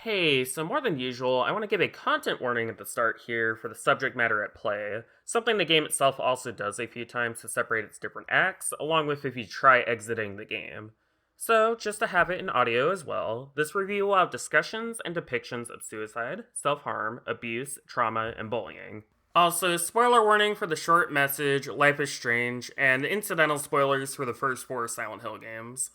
Hey, so more than usual, I want to give a content warning at the start here for the subject matter at play, something the game itself also does a few times to separate its different acts, along with if you try exiting the game. So, just to have it in audio as well, this review will have discussions and depictions of suicide, self harm, abuse, trauma, and bullying. Also, spoiler warning for the short message, Life is Strange, and incidental spoilers for the first four Silent Hill games.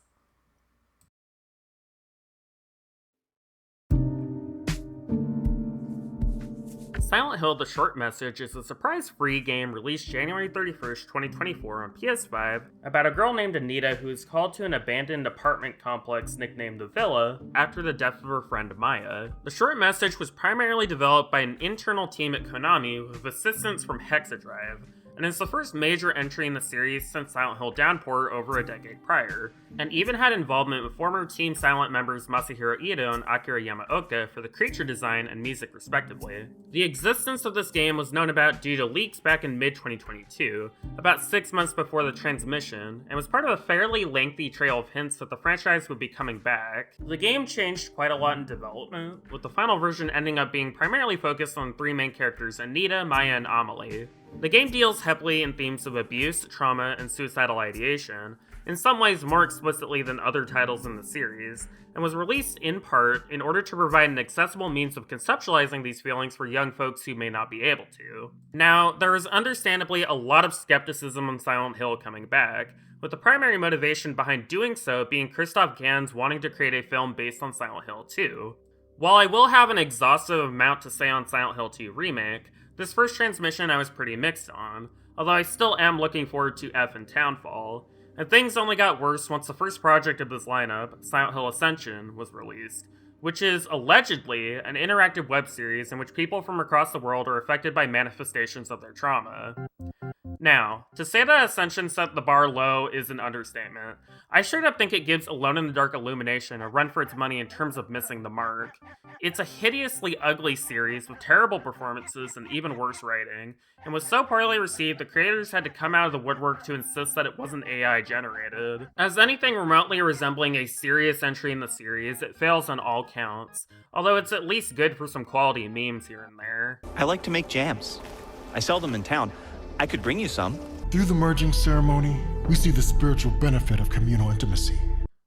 Silent Hill The Short Message is a surprise free game released January 31st, 2024 on PS5 about a girl named Anita who is called to an abandoned apartment complex nicknamed the Villa after the death of her friend Maya. The Short Message was primarily developed by an internal team at Konami with assistance from Hexadrive, and is the first major entry in the series since Silent Hill Downpour over a decade prior, and even had involvement with former Team Silent members Masahiro Ito and Akira Yamaoka for the creature design and music respectively. The existence of this game was known about due to leaks back in mid-2022, about 6 months before the transmission, and was part of a fairly lengthy trail of hints that the franchise would be coming back. The game changed quite a lot in development, with the final version ending up being primarily focused on three main characters, Anita, Maya, and Amelie. The game deals heavily in themes of abuse, trauma, and suicidal ideation, in some ways more explicitly than other titles in the series, and was released in part in order to provide an accessible means of conceptualizing these feelings for young folks who may not be able to. Now, there is understandably a lot of skepticism on Silent Hill coming back, with the primary motivation behind doing so being Christoph Gans wanting to create a film based on Silent Hill 2. While I will have an exhaustive amount to say on Silent Hill 2 Remake, this first transmission I was pretty mixed on, although I still am looking forward to F and Townfall, and things only got worse once the first project of this lineup, Silent Hill Ascension, was released, which is allegedly an interactive web series in which people from across the world are affected by manifestations of their trauma. Now, to say that Ascension set the bar low is an understatement. I straight up think it gives Alone in the Dark Illumination a run for its money in terms of missing the mark. It's a hideously ugly series with terrible performances and even worse writing, and was so poorly received the creators had to come out of the woodwork to insist that it wasn't AI generated. As anything remotely resembling a serious entry in the series, it fails on all counts, although it's at least good for some quality memes here and there. I like to make jams. I sell them in town. I could bring you some. Through the merging ceremony, we see the spiritual benefit of communal intimacy.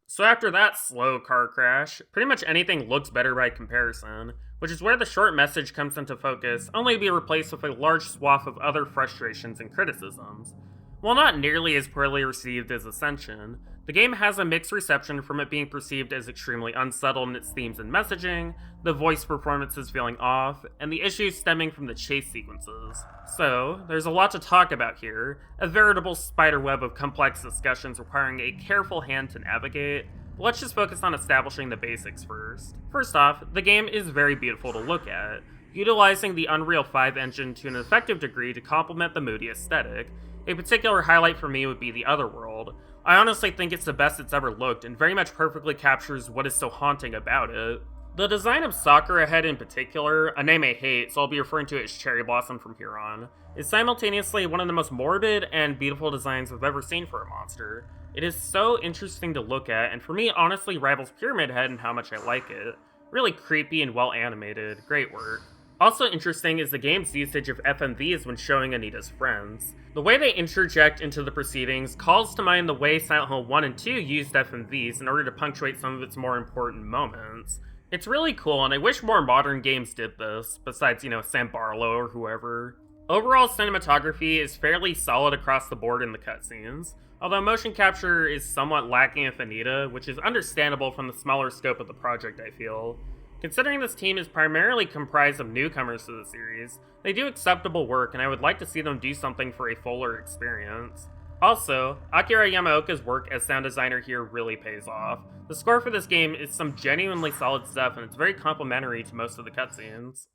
So after that slow car crash, pretty much anything looks better by comparison, which is where the short message comes into focus, only to be replaced with a large swath of other frustrations and criticisms. While not nearly as poorly received as Ascension, the game has a mixed reception from it being perceived as extremely unsettled in its themes and messaging, the voice performances feeling off, and the issues stemming from the chase sequences. So, there's a lot to talk about here, a veritable spiderweb of complex discussions requiring a careful hand to navigate. But let's just focus on establishing the basics first. First off, the game is very beautiful to look at, utilizing the Unreal 5 engine to an effective degree to complement the moody aesthetic. A particular highlight for me would be the Otherworld. I honestly think it's the best it's ever looked, and very much perfectly captures what is so haunting about it. The design of Sakura Head in particular, a name I hate, so I'll be referring to it as Cherry Blossom from here on, is simultaneously one of the most morbid and beautiful designs I've ever seen for a monster. It is so interesting to look at, and for me honestly rivals Pyramid Head in how much I like it. Really creepy and well animated, great work. Also interesting is the game's usage of FMVs when showing Anita's friends. The way they interject into the proceedings calls to mind the way Silent Hill 1 and 2 used FMVs in order to punctuate some of its more important moments. It's really cool, and I wish more modern games did this, besides, Sam Barlow or whoever. Overall cinematography is fairly solid across the board in the cutscenes, although motion capture is somewhat lacking with Anita, which is understandable from the smaller scope of the project, I feel. Considering this team is primarily comprised of newcomers to the series, they do acceptable work, and I would like to see them do something for a fuller experience. Also, Akira Yamaoka's work as sound designer here really pays off. The score for this game is some genuinely solid stuff, and it's very complimentary to most of the cutscenes.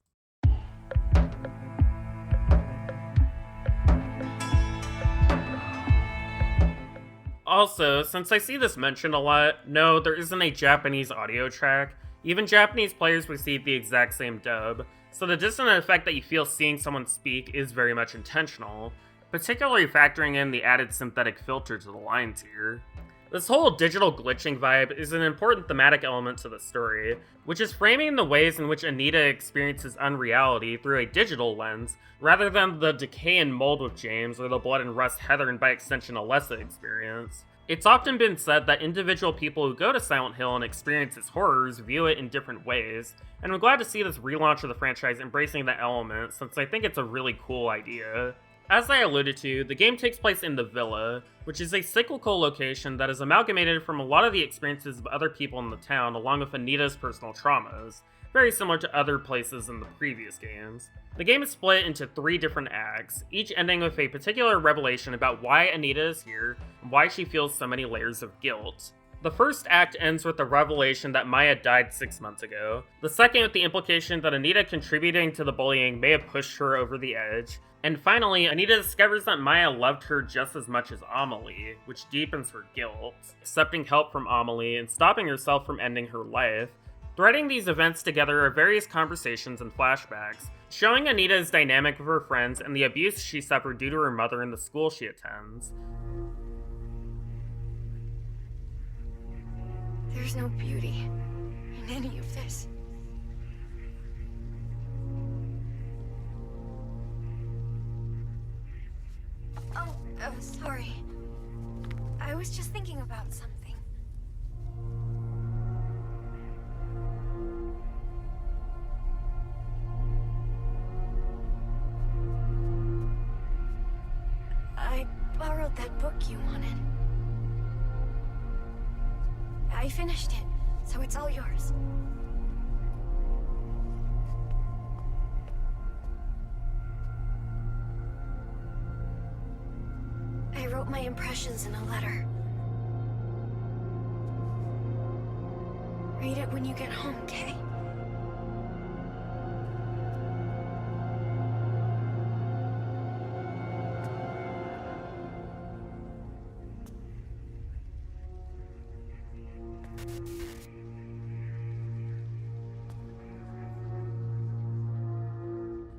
Also, since I see this mentioned a lot, no, there isn't a Japanese audio track. Even Japanese players receive the exact same dub, so the dissonant effect that you feel seeing someone speak is very much intentional, particularly factoring in the added synthetic filter to the lines here. This whole digital glitching vibe is an important thematic element to the story, which is framing the ways in which Anita experiences unreality through a digital lens, rather than the decay and mold with James or the blood and rust Heather and by extension Alessa experience. It's often been said that individual people who go to Silent Hill and experience its horrors view it in different ways, and I'm glad to see this relaunch of the franchise embracing that element, since I think it's a really cool idea. As I alluded to, the game takes place in the Villa, which is a cyclical location that is amalgamated from a lot of the experiences of other people in the town along with Anita's personal traumas, very similar to other places in the previous games. The game is split into 3 different acts, each ending with a particular revelation about why Anita is here and why she feels so many layers of guilt. The first act ends with the revelation that Maya died 6 months ago, the second with the implication that Anita contributing to the bullying may have pushed her over the edge, and finally, Anita discovers that Maya loved her just as much as Amelie, which deepens her guilt, accepting help from Amelie and stopping herself from ending her life. Threading these events together are various conversations and flashbacks, showing Anita's dynamic with her friends and the abuse she suffered due to her mother in the school she attends. There's no beauty in any of this. Oh, sorry. I was just thinking about something. I borrowed that book you wanted. I finished it, so it's all yours. I wrote my impressions in a letter. Read it when you get home, okay?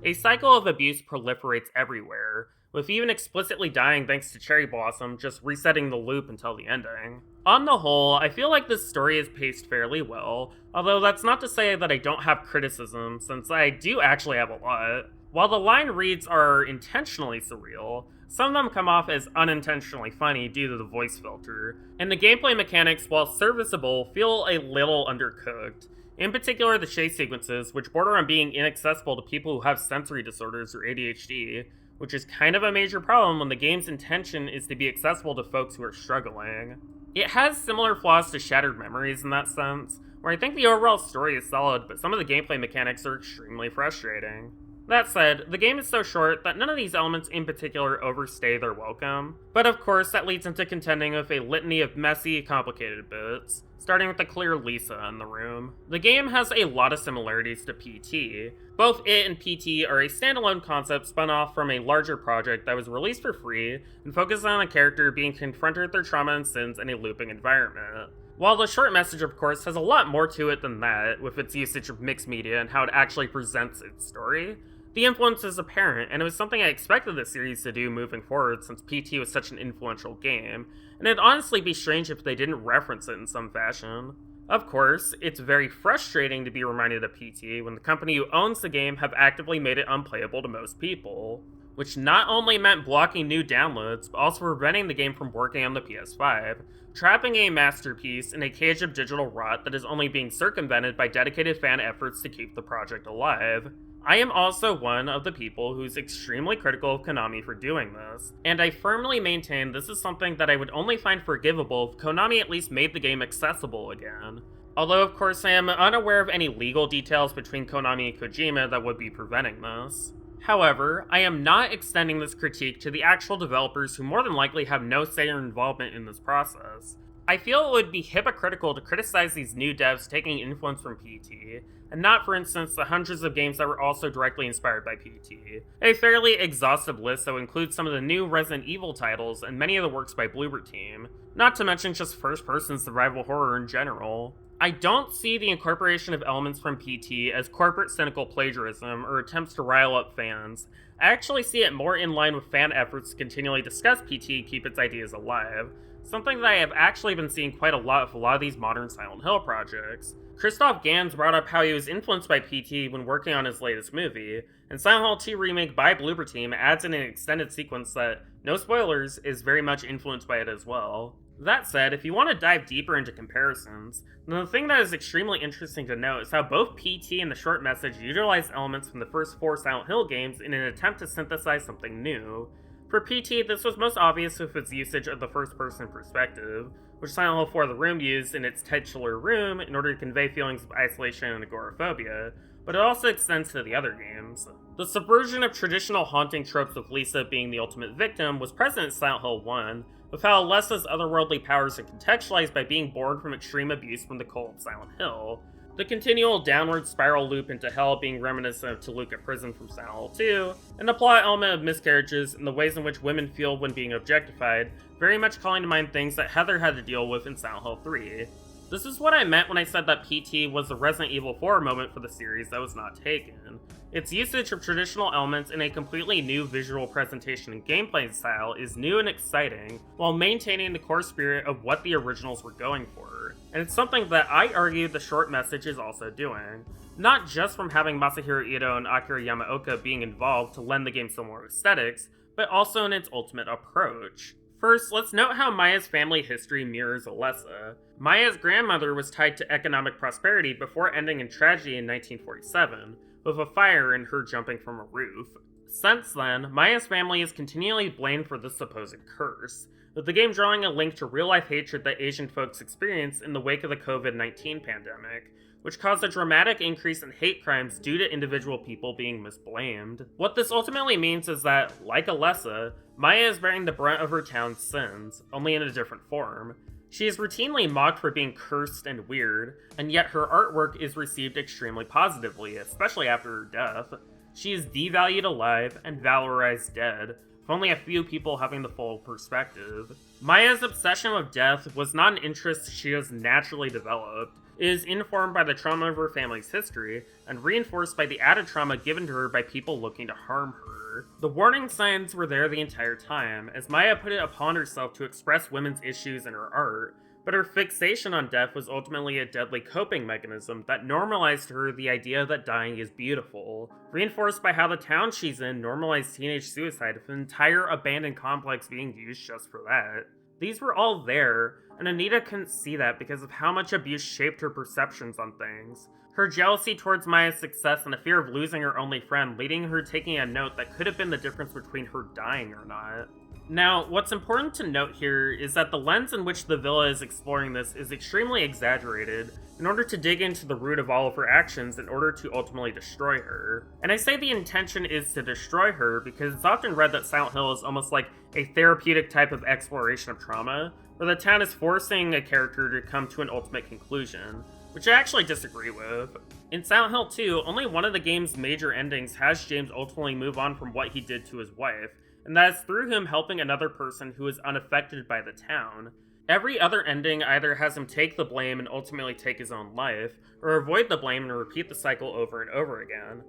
A cycle of abuse proliferates everywhere, with even explicitly dying thanks to Cherry Blossom just resetting the loop until the ending. On the whole, I feel like this story is paced fairly well, although that's not to say that I don't have criticism, since I do actually have a lot. While the line reads are intentionally surreal, some of them come off as unintentionally funny due to the voice filter, and the gameplay mechanics, while serviceable, feel a little undercooked. In particular, the chase sequences, which border on being inaccessible to people who have sensory disorders or ADHD, which is kind of a major problem when the game's intention is to be accessible to folks who are struggling. It has similar flaws to Shattered Memories in that sense, where I think the overall story is solid, but some of the gameplay mechanics are extremely frustrating. That said, the game is so short that none of these elements in particular overstay their welcome, but of course that leads into contending with a litany of messy, complicated bits, starting with the clear Lisa in the room. The game has a lot of similarities to PT. Both it and PT are a standalone concept spun off from a larger project that was released for free and focuses on a character being confronted with their trauma and sins in a looping environment. While the short message, of course, has a lot more to it than that, with its usage of mixed media and how it actually presents its story, the influence is apparent, and it was something I expected the series to do moving forward since PT was such an influential game, and it'd honestly be strange if they didn't reference it in some fashion. Of course, it's very frustrating to be reminded of PT when the company who owns the game have actively made it unplayable to most people, which not only meant blocking new downloads, but also preventing the game from working on the PS5, trapping a masterpiece in a cage of digital rot that is only being circumvented by dedicated fan efforts to keep the project alive. I am also one of the people who's extremely critical of Konami for doing this, and I firmly maintain this is something that I would only find forgivable if Konami at least made the game accessible again. Although of course I am unaware of any legal details between Konami and Kojima that would be preventing this. However, I am not extending this critique to the actual developers who more than likely have no say or involvement in this process. I feel it would be hypocritical to criticize these new devs taking influence from PT, and not, for instance, the hundreds of games that were also directly inspired by PT. A fairly exhaustive list that would include some of the new Resident Evil titles and many of the works by Bloober Team, not to mention just first-person survival horror in general. I don't see the incorporation of elements from PT as corporate cynical plagiarism or attempts to rile up fans. I actually see it more in line with fan efforts to continually discuss PT, keep its ideas alive. something that I have actually been seeing quite a lot of these modern Silent Hill projects. Christoph Gans brought up how he was influenced by PT when working on his latest movie, and Silent Hill 2 Remake by Bloober Team adds in an extended sequence that, no spoilers, is very much influenced by it as well. That said, if you want to dive deeper into comparisons, then the thing that is extremely interesting to note is how both PT and the short message utilize elements from the first 4 Silent Hill games in an attempt to synthesize something new. For PT, this was most obvious with its usage of the first-person perspective, which Silent Hill 4 The Room used in its titular room in order to convey feelings of isolation and agoraphobia, but it also extends to the other games. The subversion of traditional haunting tropes with Lisa being the ultimate victim was present in Silent Hill 1, with how Alessa's otherworldly powers are contextualized by being born from extreme abuse from the cult of Silent Hill. The continual downward spiral loop into hell being reminiscent of Toluca Prison from Silent Hill 2, and the plot element of miscarriages and the ways in which women feel when being objectified, very much calling to mind things that Heather had to deal with in Silent Hill 3. This is what I meant when I said that PT was the Resident Evil 4 moment for the series that was not taken. Its usage of traditional elements in a completely new visual presentation and gameplay style is new and exciting, while maintaining the core spirit of what the originals were going for. And it's something that I argue the short message is also doing. Not just from having Masahiro Ito and Akira Yamaoka being involved to lend the game similar aesthetics, but also in its ultimate approach. First, let's note how Maya's family history mirrors Alessa. Maya's grandmother was tied to economic prosperity before ending in tragedy in 1947, with a fire and her jumping from a roof. Since then, Maya's family is continually blamed for this supposed curse, with the game drawing a link to real-life hatred that Asian folks experienced in the wake of the COVID-19 pandemic, which caused a dramatic increase in hate crimes due to individual people being misblamed. What this ultimately means is that, like Alessa, Maya is bearing the brunt of her town's sins, only in a different form. She is routinely mocked for being cursed and weird, and yet her artwork is received extremely positively, especially after her death. She is devalued alive and valorized dead, with only a few people having the full perspective. Maya's obsession with death was not an interest she has naturally developed. It is informed by the trauma of her family's history, and reinforced by the added trauma given to her by people looking to harm her. The warning signs were there the entire time, as Maya put it upon herself to express women's issues in her art, but her fixation on death was ultimately a deadly coping mechanism that normalized to her the idea that dying is beautiful, reinforced by how the town she's in normalized teenage suicide with an entire abandoned complex being used just for that. These were all there, and Anita couldn't see that because of how much abuse shaped her perceptions on things. Her jealousy towards Maya's success and a fear of losing her only friend, leading her taking a note that could have been the difference between her dying or not. Now, what's important to note here is that the lens in which the villa is exploring this is extremely exaggerated in order to dig into the root of all of her actions in order to ultimately destroy her. And I say the intention is to destroy her because it's often read that Silent Hill is almost like a therapeutic type of exploration of trauma, where the town is forcing a character to come to an ultimate conclusion, which I actually disagree with. In Silent Hill 2, only one of the game's major endings has James ultimately move on from what he did to his wife, and that is through him helping another person who is unaffected by the town. Every other ending either has him take the blame and ultimately take his own life, or avoid the blame and repeat the cycle over and over again.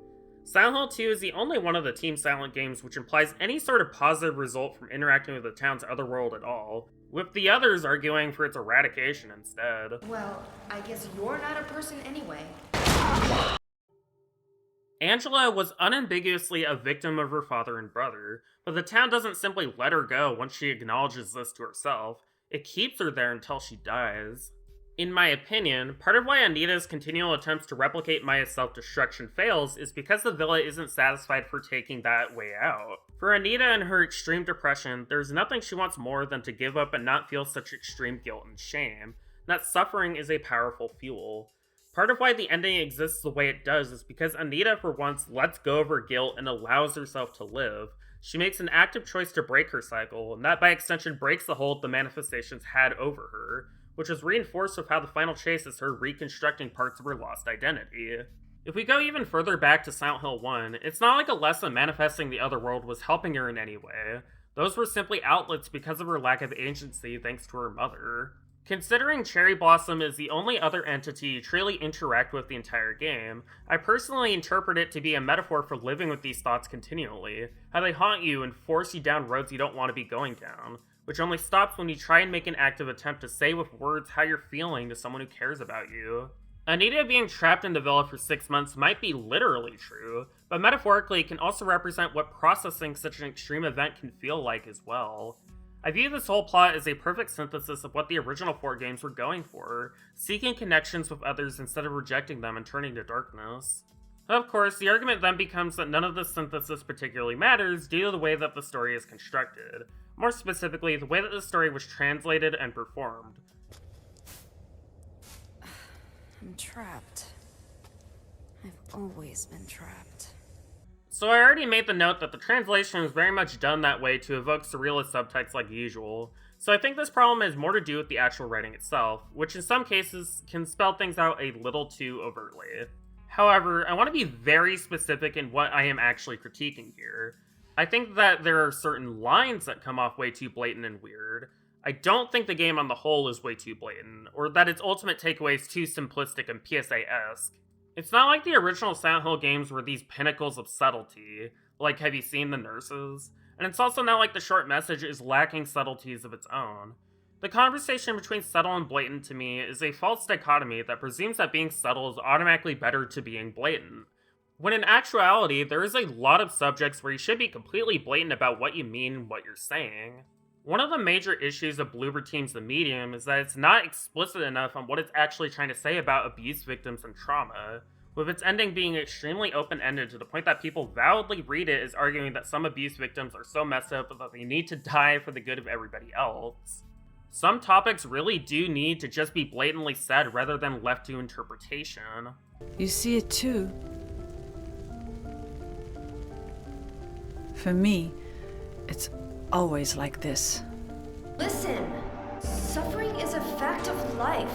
Silent Hill 2 is the only one of the Team Silent games which implies any sort of positive result from interacting with the town's otherworld at all, with the others arguing for its eradication instead. Well, I guess you're not a person anyway. Angela was unambiguously a victim of her father and brother, but the town doesn't simply let her go once she acknowledges this to herself. It keeps her there until she dies. In my opinion, part of why Anita's continual attempts to replicate Maya's self-destruction fails is because the villa isn't satisfied for taking that way out. For Anita and her extreme depression, there's nothing she wants more than to give up and not feel such extreme guilt and shame. That suffering is a powerful fuel. Part of why the ending exists the way it does is because Anita for once lets go of her guilt and allows herself to live. She makes an active choice to break her cycle, and that by extension breaks the hold the manifestations had over her, which is reinforced with how the final chase is her reconstructing parts of her lost identity. If we go even further back to Silent Hill 1, it's not like Alessa manifesting the other world was helping her in any way. Those were simply outlets because of her lack of agency thanks to her mother. Considering Cherry Blossom is the only other entity you truly interact with the entire game, I personally interpret it to be a metaphor for living with these thoughts continually, how they haunt you and force you down roads you don't want to be going down, which only stops when you try and make an active attempt to say with words how you're feeling to someone who cares about you. Anita being trapped in the villa for 6 months might be literally true, but metaphorically it can also represent what processing such an extreme event can feel like as well. I view this whole plot as a perfect synthesis of what the original 4 games were going for, seeking connections with others instead of rejecting them and turning to darkness. Of course, the argument then becomes that none of this synthesis particularly matters due to the way that the story is constructed. More specifically, the way that the story was translated and performed. I'm trapped. I've always been trapped. So I already made the note that the translation was very much done that way to evoke surrealist subtext like usual, so I think this problem has more to do with the actual writing itself, which in some cases can spell things out a little too overtly. However, I want to be very specific in what I am actually critiquing here. I think that there are certain lines that come off way too blatant and weird. I don't think the game on the whole is way too blatant, or that its ultimate takeaway is too simplistic and PSA-esque. It's not like the original Silent Hill games were these pinnacles of subtlety, like Have You Seen the Nurses? And it's also not like the short message is lacking subtleties of its own. The conversation between subtle and blatant to me is a false dichotomy that presumes that being subtle is automatically better to being blatant, when in actuality, there is a lot of subjects where you should be completely blatant about what you mean and what you're saying. One of the major issues of Bloober Team's The Medium is that it's not explicit enough on what it's actually trying to say about abuse victims and trauma, with its ending being extremely open-ended to the point that people validly read it as arguing that some abuse victims are so messed up that they need to die for the good of everybody else. Some topics really do need to just be blatantly said rather than left to interpretation. You see it too. For me, it's always like this. Listen, suffering is a fact of life.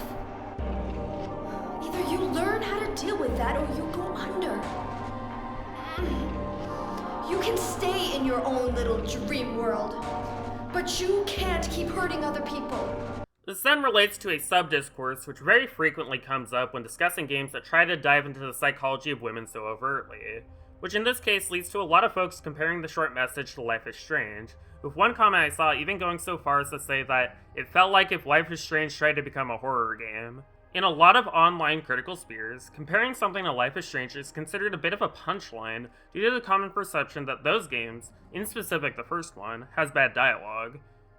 Either you learn how to deal with that or you go under. You can stay in your own little dream world, but you can't keep hurting other people. This then relates to a sub-discourse which very frequently comes up when discussing games that try to dive into the psychology of women so overtly, which in this case leads to a lot of folks comparing the short message to Life is Strange, with one comment I saw even going so far as to say that it felt like if Life is Strange tried to become a horror game. In a lot of online critical spheres, comparing something to Life is Strange is considered a bit of a punchline due to the common perception that those games, in specific the first one, has bad dialogue.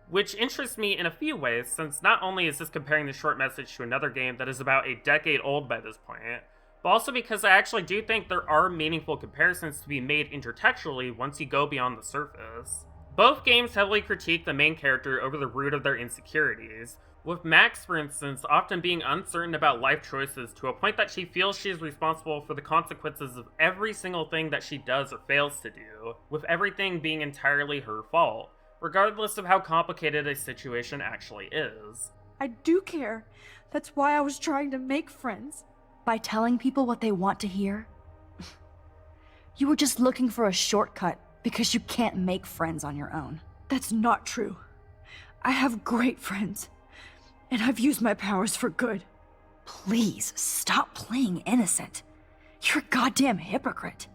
Which interests me in a few ways, since not only is this comparing the short message to another game that is about a decade old by this point, but also because I actually do think there are meaningful comparisons to be made intertextually once you go beyond the surface. Both games heavily critique the main character over the root of their insecurities, with Max, for instance, often being uncertain about life choices to a point that she feels she is responsible for the consequences of every single thing that she does or fails to do, with everything being entirely her fault, regardless of how complicated a situation actually is. I do care. That's why I was trying to make friends. By telling people what they want to hear? You were just looking for a shortcut because you can't make friends on your own. That's not true. I have great friends, and I've used my powers for good. Please, stop playing innocent. You're a goddamn hypocrite.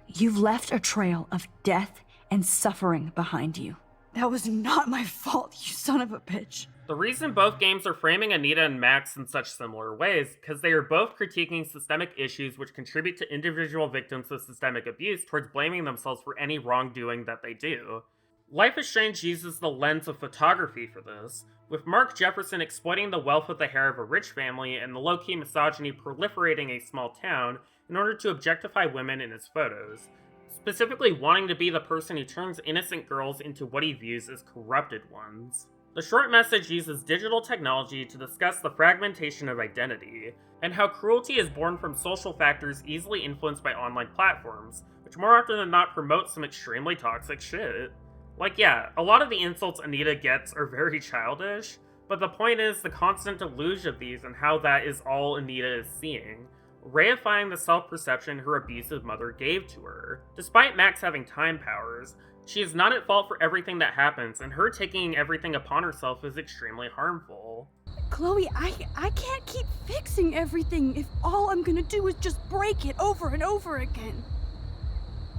You've left a trail of death and suffering behind you. That was not my fault, you son of a bitch. The reason both games are framing Anita and Max in such similar ways is because they are both critiquing systemic issues which contribute to individual victims of systemic abuse towards blaming themselves for any wrongdoing that they do. Life is Strange uses the lens of photography for this, with Mark Jefferson exploiting the wealth of the hair of a rich family and the low-key misogyny proliferating a small town in order to objectify women in his photos, specifically wanting to be the person who turns innocent girls into what he views as corrupted ones. The short message uses digital technology to discuss the fragmentation of identity, and how cruelty is born from social factors easily influenced by online platforms, which more often than not promote some extremely toxic shit. Like yeah, a lot of the insults Anita gets are very childish, but the point is the constant deluge of these and how that is all Anita is seeing, reifying the self-perception her abusive mother gave to her. Despite Max having time powers, she is not at fault for everything that happens, and her taking everything upon herself is extremely harmful. Chloe, I can't keep fixing everything if all I'm gonna do is just break it over and over again.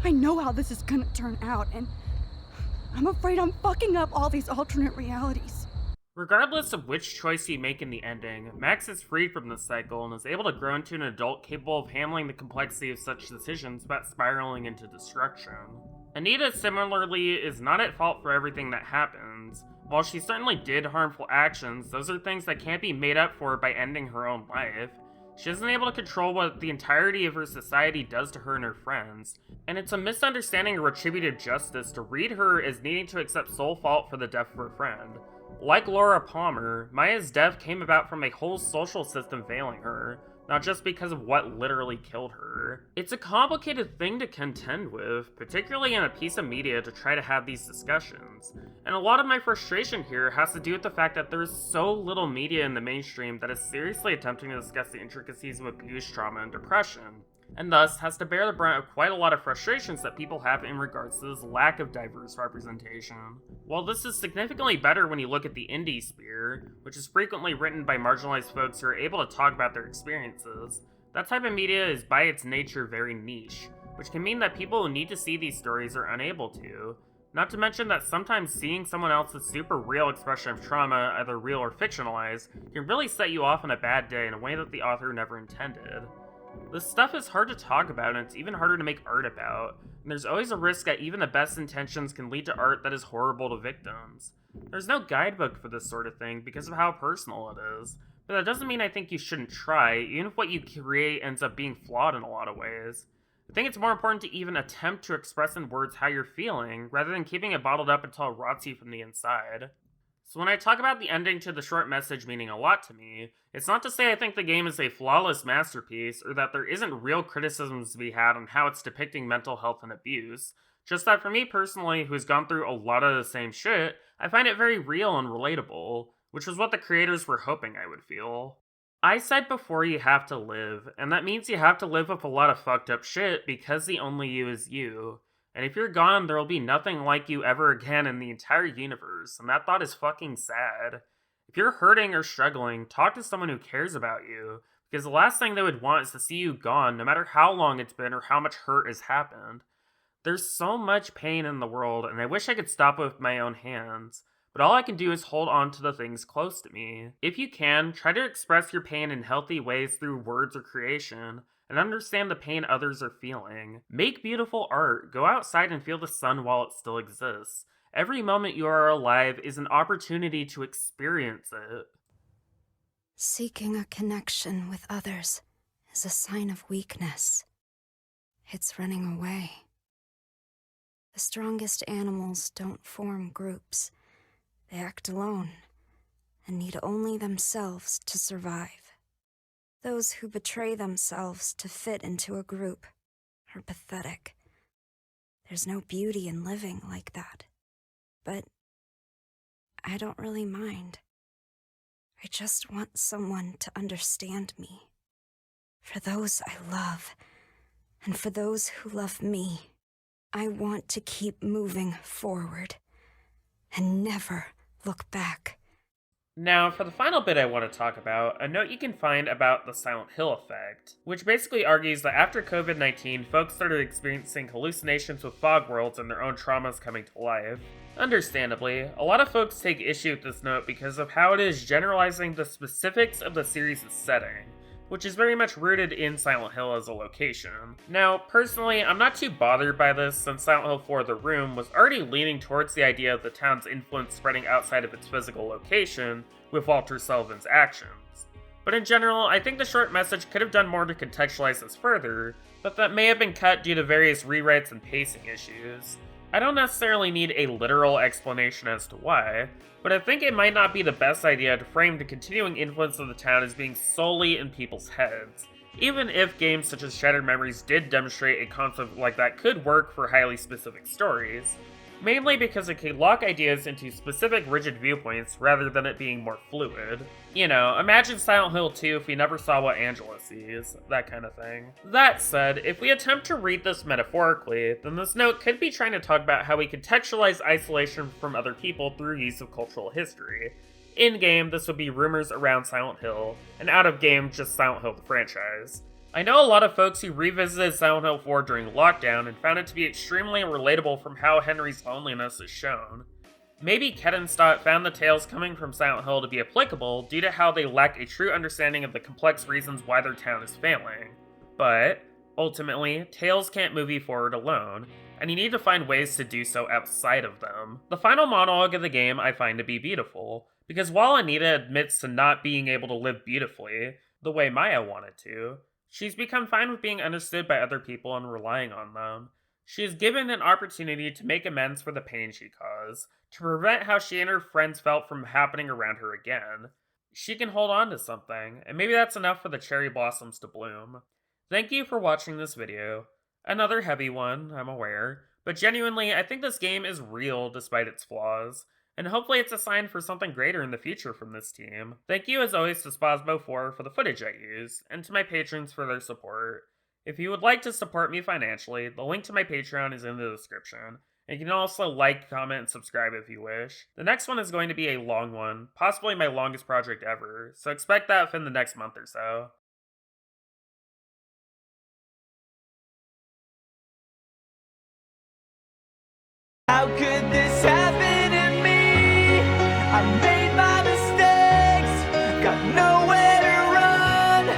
I know how this is gonna turn out, and I'm afraid I'm fucking up all these alternate realities. Regardless of which choice you make in the ending, Max is freed from this cycle and is able to grow into an adult capable of handling the complexity of such decisions without spiraling into destruction. Anita similarly is not at fault for everything that happens. While she certainly did harmful actions, those are things that can't be made up for by ending her own life. She isn't able to control what the entirety of her society does to her and her friends, and it's a misunderstanding of retributive justice to read her as needing to accept sole fault for the death of her friend. Like Laura Palmer, Maya's death came about from a whole social system failing her, not just because of what literally killed her. It's a complicated thing to contend with, particularly in a piece of media to try to have these discussions. And a lot of my frustration here has to do with the fact that there's so little media in the mainstream that is seriously attempting to discuss the intricacies of abuse, trauma, and depression, and thus has to bear the brunt of quite a lot of frustrations that people have in regards to this lack of diverse representation. While this is significantly better when you look at the indie sphere, which is frequently written by marginalized folks who are able to talk about their experiences, that type of media is by its nature very niche, which can mean that people who need to see these stories are unable to. Not to mention that sometimes seeing someone else's super real expression of trauma, either real or fictionalized, can really set you off on a bad day in a way that the author never intended. This stuff is hard to talk about, and it's even harder to make art about, and there's always a risk that even the best intentions can lead to art that is horrible to victims. There's no guidebook for this sort of thing because of how personal it is, but that doesn't mean I think you shouldn't try, even if what you create ends up being flawed in a lot of ways. I think it's more important to even attempt to express in words how you're feeling, rather than keeping it bottled up until it rots you from the inside. So when I talk about the ending to the short message meaning a lot to me, it's not to say I think the game is a flawless masterpiece, or that there isn't real criticisms to be had on how it's depicting mental health and abuse, just that for me personally, who's gone through a lot of the same shit, I find it very real and relatable, which was what the creators were hoping I would feel. I said before you have to live, and that means you have to live with a lot of fucked up shit because the only you is you. And if you're gone, there'll be nothing like you ever again in the entire universe, and that thought is fucking sad. If you're hurting or struggling, talk to someone who cares about you, because the last thing they would want is to see you gone, no matter how long it's been or how much hurt has happened. There's so much pain in the world, and I wish I could stop it with my own hands, but all I can do is hold on to the things close to me. If you can, try to express your pain in healthy ways through words or creation, and understand the pain others are feeling. Make beautiful art, go outside and feel the sun while it still exists. Every moment you are alive is an opportunity to experience it. Seeking a connection with others is a sign of weakness. It's running away. The strongest animals don't form groups. They act alone and need only themselves to survive. Those who betray themselves to fit into a group are pathetic. There's no beauty in living like that. But I don't really mind. I just want someone to understand me. For those I love, and for those who love me, I want to keep moving forward and never look back. Now, for the final bit I want to talk about, a note you can find about the Silent Hill effect, which basically argues that after COVID-19, folks started experiencing hallucinations with fog worlds and their own traumas coming to life. Understandably, a lot of folks take issue with this note because of how it is generalizing the specifics of the series' setting, which is very much rooted in Silent Hill as a location. Now, personally, I'm not too bothered by this since Silent Hill 4 The Room was already leaning towards the idea of the town's influence spreading outside of its physical location with Walter Sullivan's actions. But in general, I think the short message could have done more to contextualize this further, but that may have been cut due to various rewrites and pacing issues. I don't necessarily need a literal explanation as to why, but I think it might not be the best idea to frame the continuing influence of the town as being solely in people's heads, even if games such as Shattered Memories did demonstrate a concept like that could work for highly specific stories, mainly because it can lock ideas into specific rigid viewpoints rather than it being more fluid. You know, imagine Silent Hill 2 if we never saw what Angela sees, that kind of thing. That said, if we attempt to read this metaphorically, then this note could be trying to talk about how we contextualize isolation from other people through use of cultural history. In-game, this would be rumors around Silent Hill, and out-of-game, just Silent Hill the franchise. I know a lot of folks who revisited Silent Hill 4 during lockdown and found it to be extremely relatable from how Henry's loneliness is shown. Maybe Kettenstadt found the tales coming from Silent Hill to be applicable due to how they lack a true understanding of the complex reasons why their town is failing. But, ultimately, tales can't move you forward alone, and you need to find ways to do so outside of them. The final monologue of the game I find to be beautiful, because while Anita admits to not being able to live beautifully, the way Maya wanted to, she's become fine with being understood by other people and relying on them. She is given an opportunity to make amends for the pain she caused, to prevent how she and her friends felt from happening around her again. She can hold on to something, and maybe that's enough for the cherry blossoms to bloom. Thank you for watching this video. Another heavy one, I'm aware, but genuinely, I think this game is real despite its flaws, and hopefully it's a sign for something greater in the future from this team. Thank you as always to Spasmo4 for the footage I use, and to my patrons for their support. If you would like to support me financially, the link to my Patreon is in the description, and you can also like, comment, and subscribe if you wish. The next one is going to be a long one, possibly my longest project ever, so expect that within the next month or so.